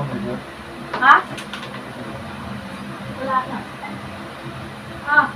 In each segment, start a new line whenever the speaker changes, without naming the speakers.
Ha? Wala na. Ah.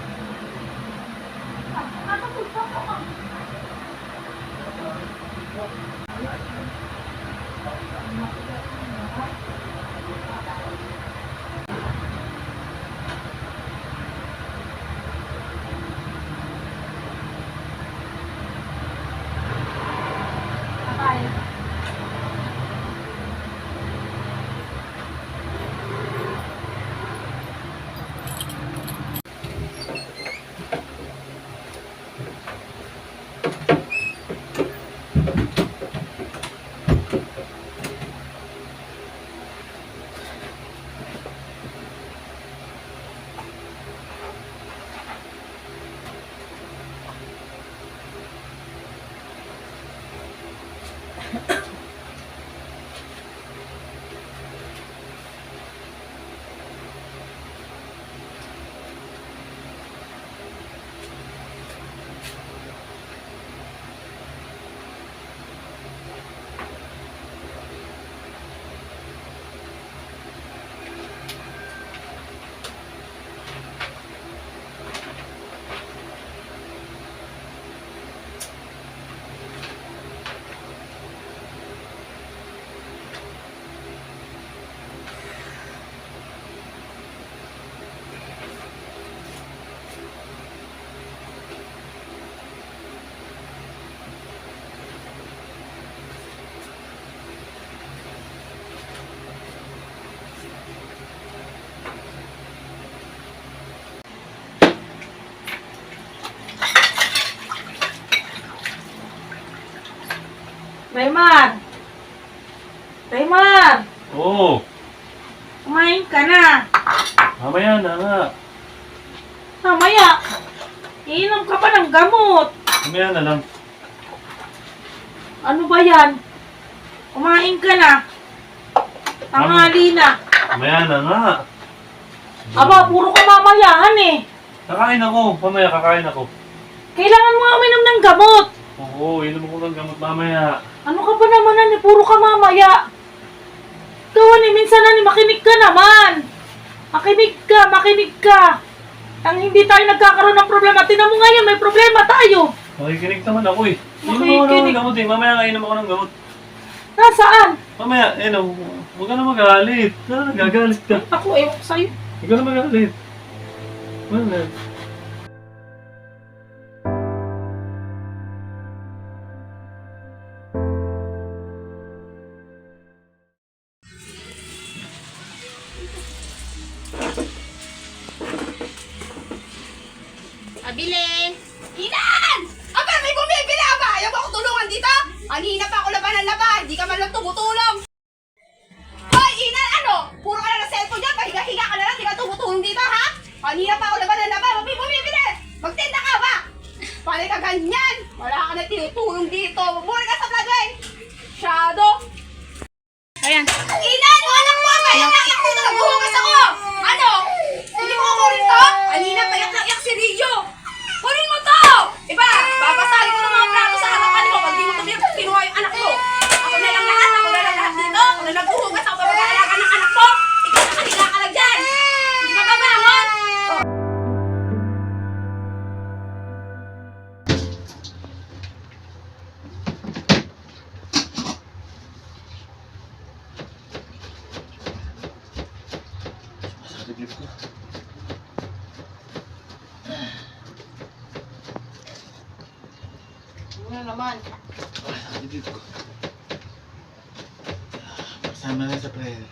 Raymar! Raymar!
Oo.
Kumain ka na.
Mamaya na nga.
Mamaya. Iinom ka pa ng gamot.
Mamaya na lang.
Ano ba yan? Kumain ka na. Tanghali na.
Mamaya na nga.
Aba, puro ka mamayahan eh.
Kakain ako. Mamaya kakain ako.
Kailangan mo uminom ng gamot.
Oo, inom ko ng gamot mamaya.
Ano ka ba naman eh? Puro ka mamaya. Ikaw minsan makinig ka naman. Makinig ka. Ang hindi tayo nagkakaroon ng problema. Tinan mo ngayon, may problema tayo.
Makikinig naman ako eh. Inom ako
Makikinig.
ng gamot eh. Mamaya nga inom ako ng gamot.
Nasaan?
Mamaya, huwag ka na magalit. Nagagalit ka.
Ako, ewan ko sa'yo.
Huwag ka na magalit. Wala.
Pabili! Inan! Aba, may bumibili aba! Ayaw mo ako tulungan dito? Kanina pa ako laban ng laban, di ka man lang tumutulong! Hoy, Inan! Ano? Puro ka lang ng cellphone dyan, pahiga-higa ka na lang, di ka tumutulong dito, ha? Kanina pa ako laban ng laban, may bumibili! Magtinda ka ba? Paano ka ganyan? Wala ka na tinutulong dito, mura ka sa Broadway! Shadow!
Ayan.
Inan! Walang mo! Payak-yak ko na nagbuhugas ako! Ano? Hindi mo kukunin to? Kanina payak-yak si Rio! Kunin mo to! Iba, babasahin ko ng mga plato sa harapan mo pag di mo tumira, kinuha yung anak mo. Ako na lang lahat dito. Ako na naghuhugas, ako na mag-aalaga ng anak mo. Ikaw nakahiga ka lang dyan. Hindi ka babangon.
Ano naman?
Dito ko. Kasama na sa prayer.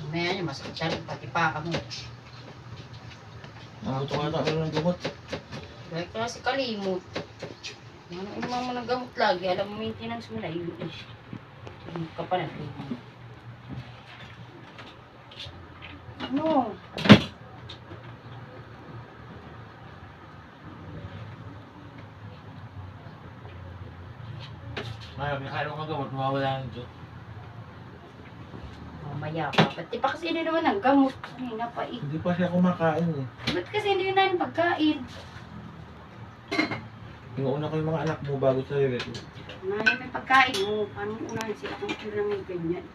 Mamaya niya, masakit siya rin, pati pa ka mo.
Naluto ka ata ng gamot.
Dahil kasi kalimot. Ano inuman mo ng gamot lagi, alam mo maintenance mo na yun eh. Hindi ka pa natin. Ano?
Maya, may kaya ko ng gamot, mawawala na ito.
Mamaya pa. Pati pa kasi hindi naman ang gamot. Kanina pa eh.
Hindi pa siya kumakain eh.
Ba't kasi hindi na yung pagkain?
Inuuna ko yung mga anak mo bago sa'yo eh.
Unahin may pagkain mo. Paano mo unahin sila kung ito lang yung ganyan?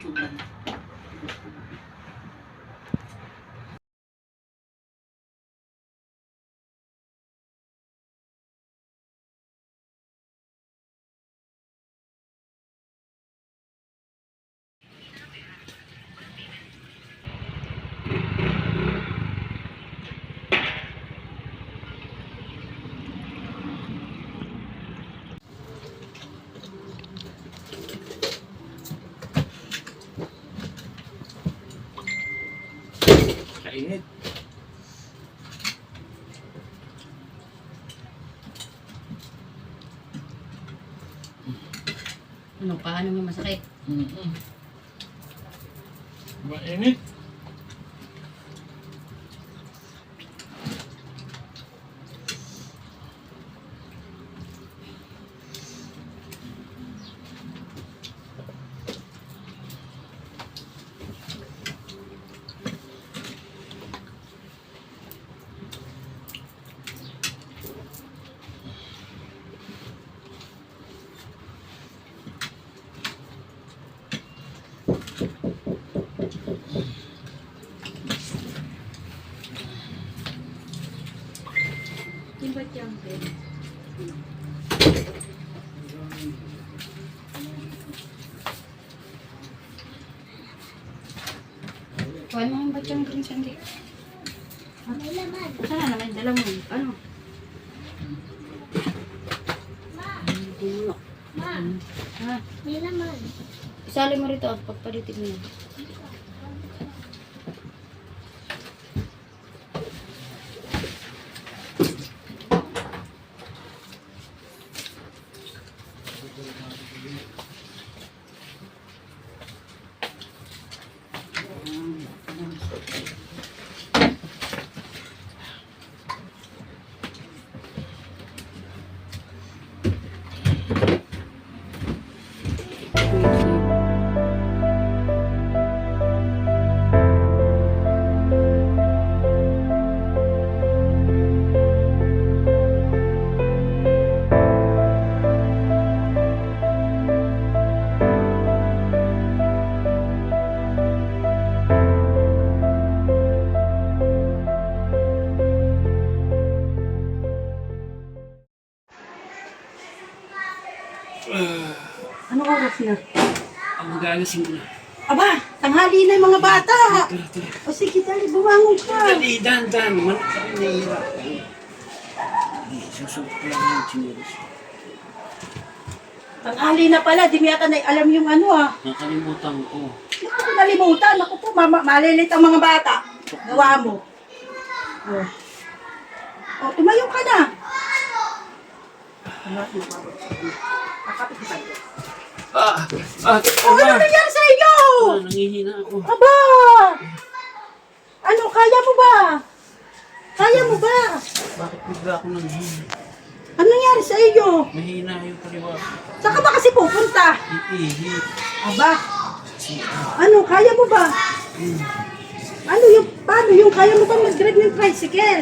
Kainit.
Ano, paano mo masakit?
Mainit.
Yung ba't yung bed? Kuhan mo yung ba't yung green sandi? May laman. Saan na naman? Dala mo. Ano? Bulok. Ha?
May laman.
Isali mo rito. Pagpalitig mo.
Anong oras na?
Ang mag-aalasin ko na.
Aba, tanghali na yung mga bata. O sige, dali, bumangon ka.
Dali, dan. Manok ka rin nahihirapan. Hindi, susubok lang yung chineros.
Tanghali na pala, di mo yata na alam yung ano ah.
Nakalimutan ko.
Naku, nalimutan. Naku po, malilit ang mga bata. Gawa mo. Oh. Oh, tumayo ka na. Kakapit ka tayo. Oh, ano nangyari sa inyo?
Nangihina ako.
Aba! Ano, kaya mo ba? Kaya mo ba?
Bakit bigla ako nangihina?
Ano nangyari sa iyo?
Mahina yung kaliwa.
Saan ka ba kasi pupunta?
Iihi.
Aba, ano, kaya mo ba? Ano yung, paano yung, kaya mo ba mag-drive ng tricycle?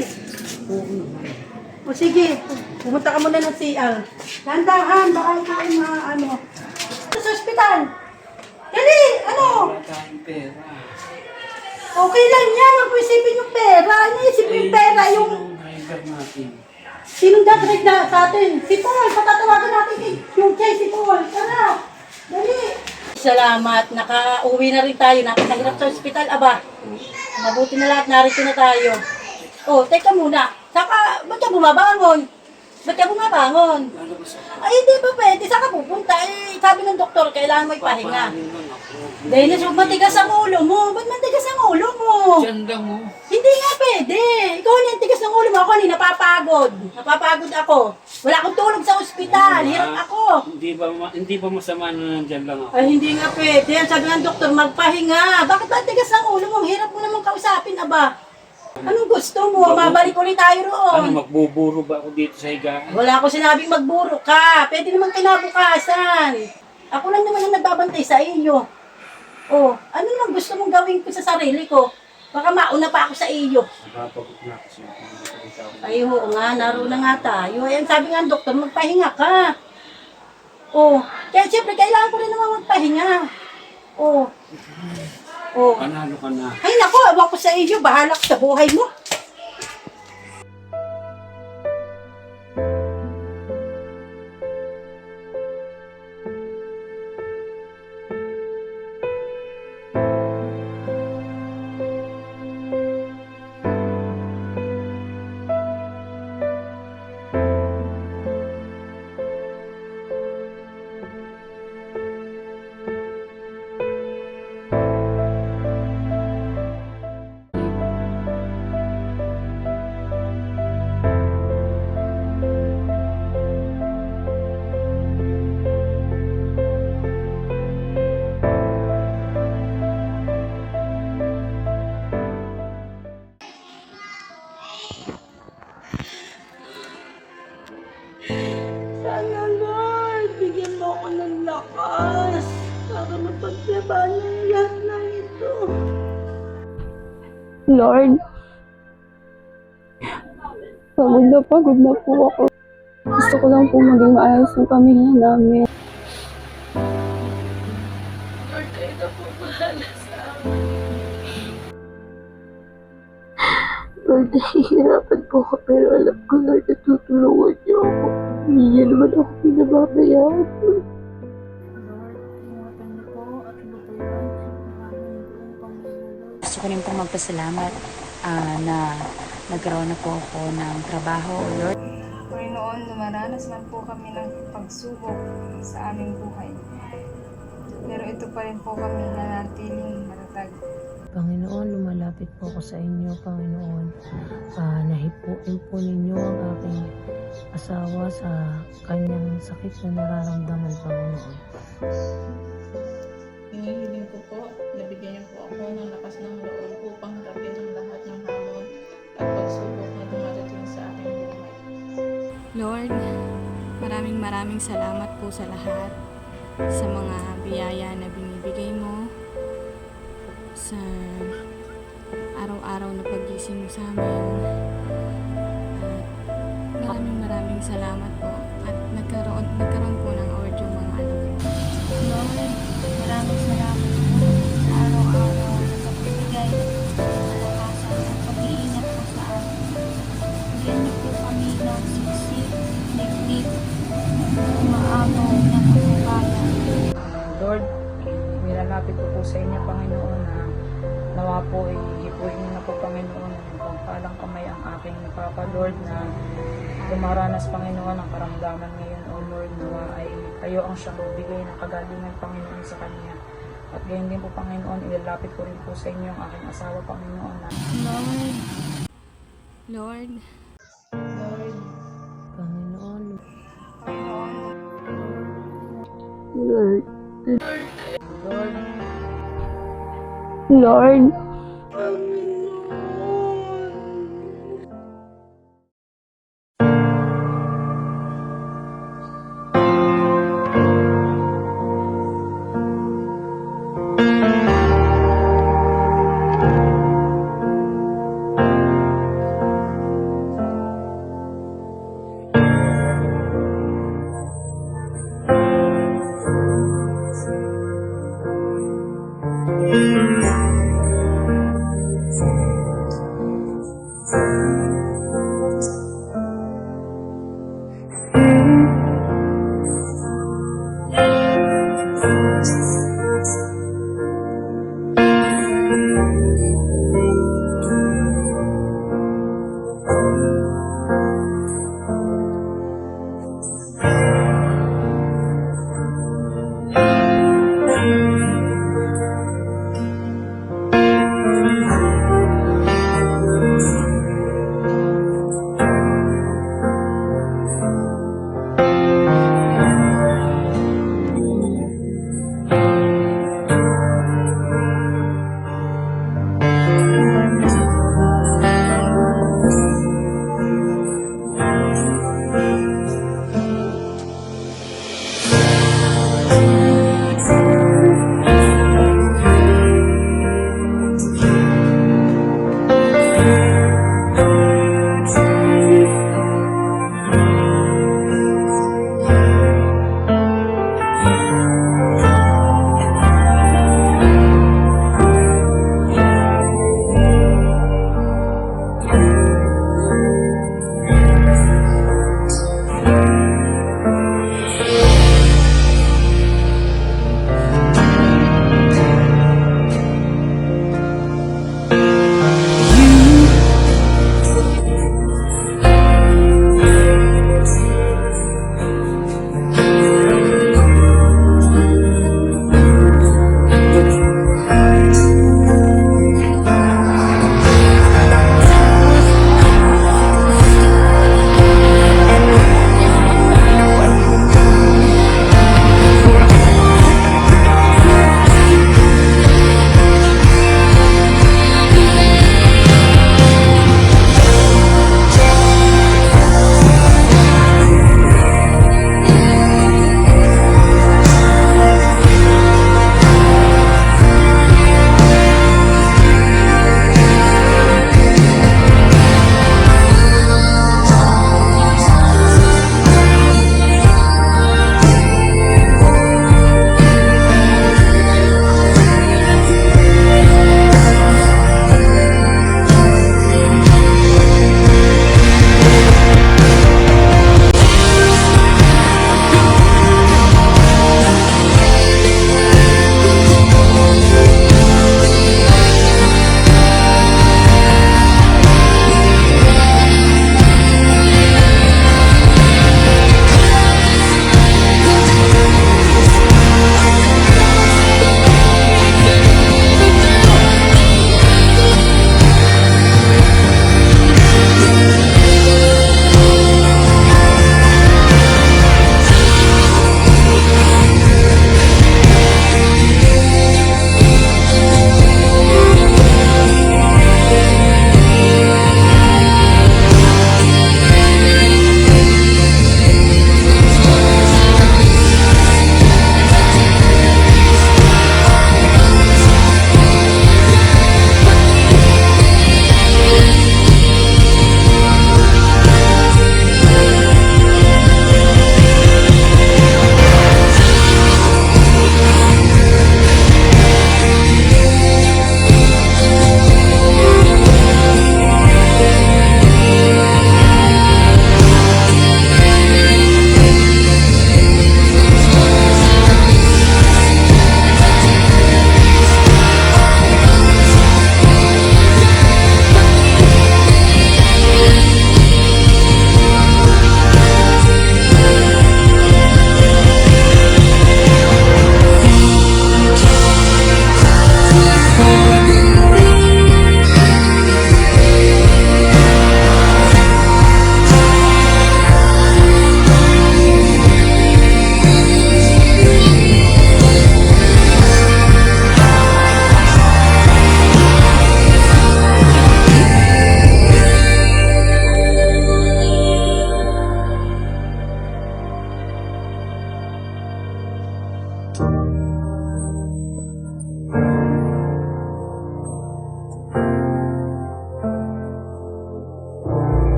O sige, pumunta ka muna ng CR. Dandahan, baka ikaw ay ano. Sa ospital. Dali, ano?
Wala tayong pera.
Okay lang yan, huwag mo isipin yung pera. Ano isipin yung pera, yung...
Sinong driver natin?
Sinong dadrive na sa atin? Si Paul, patatawagan natin yung kay si Paul. Tara, dali. Salamat, nakauwi na rin tayo. Nakahirap sa ospital, aba. Mabuti na lahat, narito na tayo. Oh, teka muna. Saka, ba't ka bumabangon? Ba't ka bumabangon? Ay, hindi ba pwede? Saan ka pupunta? Eh, sabi ng doktor, kailangan mo ipahinga.
Papahanin lang ako.
Dennis, huwag matigas ang ulo mo. Ba't matigas ang ulo mo?
Diyan lang mo.
Hindi nga pwede. Ikaw na yung tigas ng ulo mo. Ako ni napapagod. Napapagod ako. Wala akong tulog sa ospital. Hirap ako.
Hindi ba masama na nandyan lang ako?
Ay, hindi nga pwede. Ang sabi ng doktor, magpahinga. Bakit ba tigas ng ulo mo? Ang hirap mo naman kausapin, aba. Anong gusto mo? Mabalik ulit tayo roon.
Magbuburo ba ako dito sa higaan?
Wala ako sinabing magburo ka. Pwede naman kinabukasan. Ako lang naman ang nagbabantay sa iyo. Oh, ano lang gusto mong gawin ko sa sarili ko? Baka mauna pa ako sa iyo.
Nakapagod na kasi ako. Nakakita ako.
Ay, oo nga, naroon na nga tayo. Ayan, sabi nga ng doktor, magpahinga ka. Oh, kaya siyempre, kailangan ko rin naman magpahinga. Oh. Oh.
Panalo ka na.
Ay, naku, awan ko sa iyo. Bahala ka sa buhay mo. Sana, Lord, bigyan mo ako ng lakas para mapaglabanan ang lahat ng ito.
Lord, pagod na po ako. Gusto ko lang po maging maayos ng pamilya namin.
Lord, kayo na po bahala sa amin.
Lord, nahihirapan po ako pero alam ko, Lord, natutulungan niyo ako. Hindi niyo naman ako pinababayaan.
Lord, ingatan niyo po at lutuan. Maraming pong Panginoon.
Gusto ko rin pong magpasalamat na nagkaroon na po ako ng trabaho, Lord.
Panginoon, lumaranas man po kami ng pagsubok sa aming buhay. Pero ito pa rin po kami nanatiling matatag.
Panginoon, lumalapit po ako sa inyo, Panginoon. Nahipuin po ninyo ang aking asawa sa kanyang sakit na nararamdaman, Panginoon.
Hinihiling ko po, nabigyan niyo po ako ng lakas ng loob upang harapin ang lahat ng hamon at pagsubok na dumadating sa aking buhay.
Lord, maraming salamat po sa lahat, sa mga biyaya na binibigay mo, sa araw-araw na paggising mo sa amin. At maraming salamat po at nagkaroon po ng award yung mga anak ko.
Lord, maraming salamat po sa araw-araw na pagbibigay ng pag-asa at pag-iingat po sa amin. Bigyan niyo po kami ng siksik, liglig, umaabaw na kapagaya.
Lord, nilalapit ko po sa inyo, Panginoon, na nawa po ihipuin niyo na po, Panginoon, ng pagpalang kamay ang aking Papa, Lord, na dumaranas, Panginoon, ang karamdaman ngayon, O Lord, nawa ay kayo ang siyang magbigay ng kagalingan, Panginoon, sa Kanya. At gayon din po, Panginoon, ilalapit ko rin po sa inyo ang aking asawa, Panginoon, na
Lord,
Panginoon,
Lord,
Lord,
Lord,